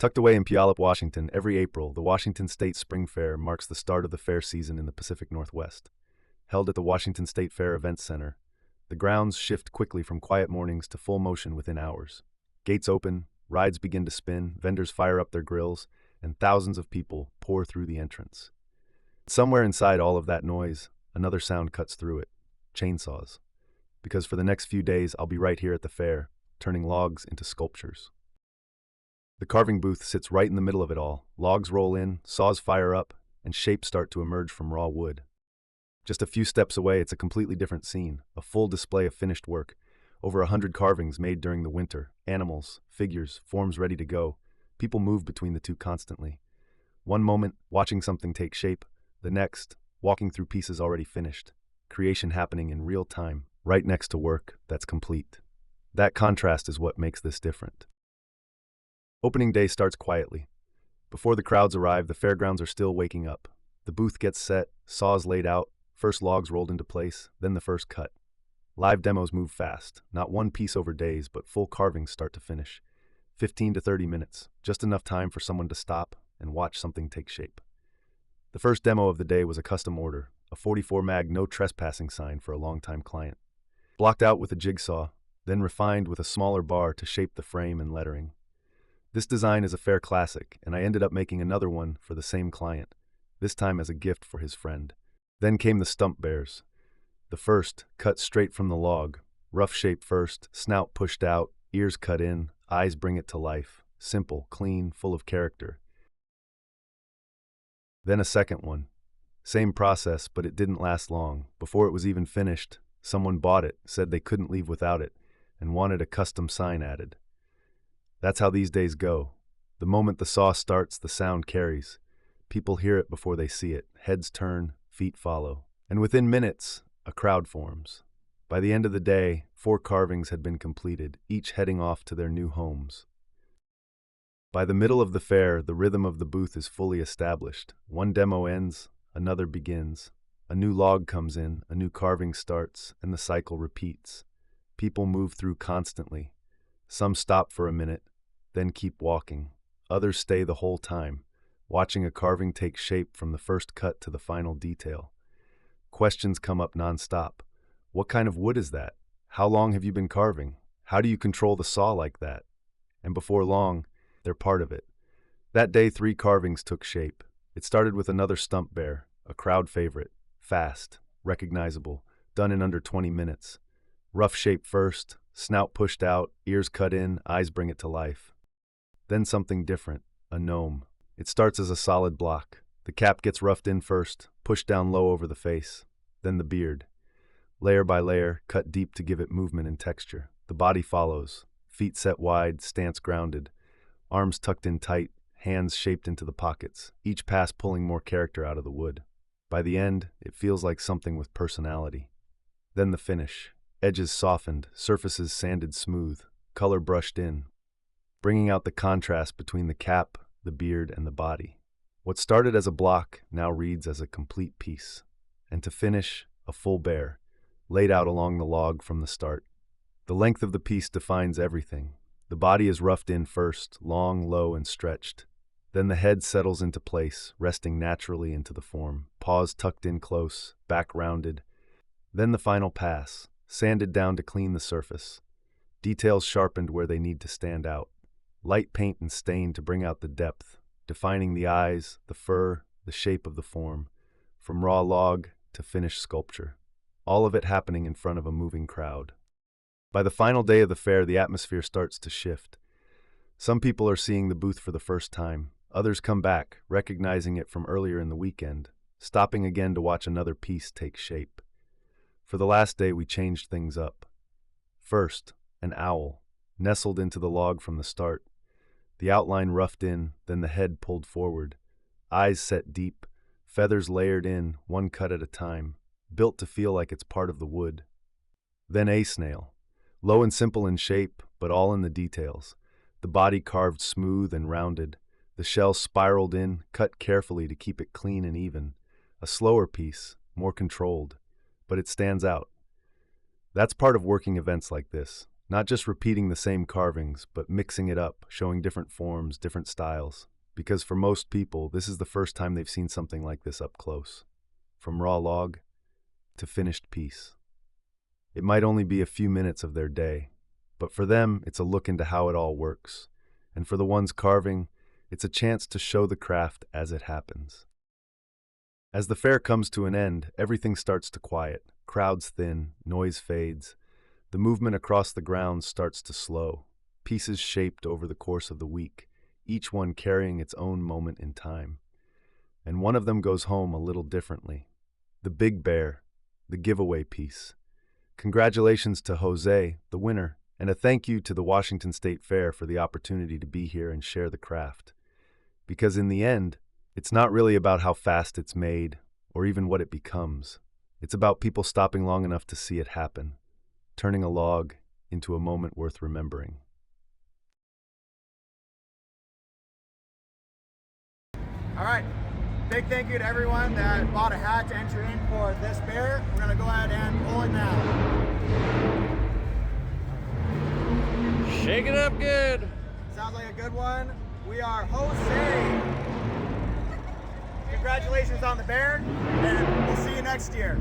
Tucked away in Puyallup, Washington, every April, the Washington State Spring Fair marks the start of the fair season in the Pacific Northwest. Held at the Washington State Fair Events Center, the grounds shift quickly from quiet mornings to full motion within hours. Gates open, rides begin to spin, vendors fire up their grills, and thousands of people pour through the entrance. Somewhere inside all of that noise, another sound cuts through it: chainsaws. Because for the next few days, I'll be right here at the fair, turning logs into sculptures. The carving booth sits right in the middle of it all. Logs roll in, saws fire up, and shapes start to emerge from raw wood. Just a few steps away, it's a completely different scene, a full display of finished work. Over 100 carvings made during the winter, animals, figures, forms ready to go. People move between the two constantly. One moment, watching something take shape, the next, walking through pieces already finished. Creation happening in real time, right next to work that's complete. That contrast is what makes this different. Opening day starts quietly. Before the crowds arrive, the fairgrounds are still waking up. The booth gets set, saws laid out, first logs rolled into place, then the first cut. Live demos move fast, not one piece over days, but full carvings start to finish. 15 to 30 minutes, just enough time for someone to stop and watch something take shape. The first demo of the day was a custom order, a 44 mag no trespassing sign for a longtime client. Blocked out with a jigsaw, then refined with a smaller bar to shape the frame and lettering. This design is a fair classic, and I ended up making another one for the same client, this time as a gift for his friend. Then came the stump bears. The first, cut straight from the log. Rough shape first, snout pushed out, ears cut in, eyes bring it to life. Simple, clean, full of character. Then a second one. Same process, but it didn't last long. Before it was even finished, someone bought it, said they couldn't leave without it, and wanted a custom sign added. That's how these days go. The moment the saw starts, the sound carries. People hear it before they see it. Heads turn, feet follow. And within minutes, a crowd forms. By the end of the day, 4 carvings had been completed, each heading off to their new homes. By the middle of the fair, the rhythm of the booth is fully established. One demo ends, another begins. A new log comes in, a new carving starts, and the cycle repeats. People move through constantly. Some stop for a minute, then keep walking. Others stay the whole time, watching a carving take shape from the first cut to the final detail. Questions come up nonstop. What kind of wood is that? How long have you been carving? How do you control the saw like that? And before long, they're part of it. That day, 3 carvings took shape. It started with another stump bear, a crowd favorite. Fast, recognizable, done in under 20 minutes. Rough shape first, snout pushed out, ears cut in, eyes bring it to life. Then something different, a gnome. It starts as a solid block. The cap gets roughed in first, pushed down low over the face, then the beard. Layer by layer, cut deep to give it movement and texture. The body follows, feet set wide, stance grounded, arms tucked in tight, hands shaped into the pockets, each pass pulling more character out of the wood. By the end, it feels like something with personality. Then the finish. Edges softened, surfaces sanded smooth, color brushed in, bringing out the contrast between the cap, the beard, and the body. What started as a block now reads as a complete piece. And to finish, a full bear, laid out along the log from the start. The length of the piece defines everything. The body is roughed in first, long, low, and stretched. Then the head settles into place, resting naturally into the form, paws tucked in close, back rounded. Then the final pass, sanded down to clean the surface. Details sharpened where they need to stand out. Light paint and stain to bring out the depth, defining the eyes, the fur, the shape of the form, from raw log to finished sculpture. All of it happening in front of a moving crowd. By the final day of the fair, the atmosphere starts to shift. Some people are seeing the booth for the first time. Others come back, recognizing it from earlier in the weekend, stopping again to watch another piece take shape. For the last day, we changed things up. First, an owl, nestled into the log from the start. The outline roughed in, then the head pulled forward. Eyes set deep, feathers layered in, one cut at a time, built to feel like it's part of the wood. Then a snail, low and simple in shape, but all in the details. The body carved smooth and rounded. The shell spiraled in, cut carefully to keep it clean and even. A slower piece, more controlled, but it stands out. That's part of working events like this. Not just repeating the same carvings, but mixing it up, showing different forms, different styles. Because for most people, this is the first time they've seen something like this up close. From raw log to finished piece. It might only be a few minutes of their day, but for them, it's a look into how it all works. And for the ones carving, it's a chance to show the craft as it happens. As the fair comes to an end, everything starts to quiet. Crowds thin, noise fades. The movement across the grounds starts to slow. Pieces shaped over the course of the week, each one carrying its own moment in time. And one of them goes home a little differently. The big bear, the giveaway piece. Congratulations to Jose, the winner, and a thank you to the Washington State Fair for the opportunity to be here and share the craft. Because in the end, it's not really about how fast it's made or even what it becomes. It's about people stopping long enough to see it happen, turning a log into a moment worth remembering. All right, big thank you to everyone that bought a hat to enter in for this bear. We're gonna go ahead and pull it now. Shake it up good. Sounds like a good one. We are Jose. Congratulations on the bear, and we'll see you next year.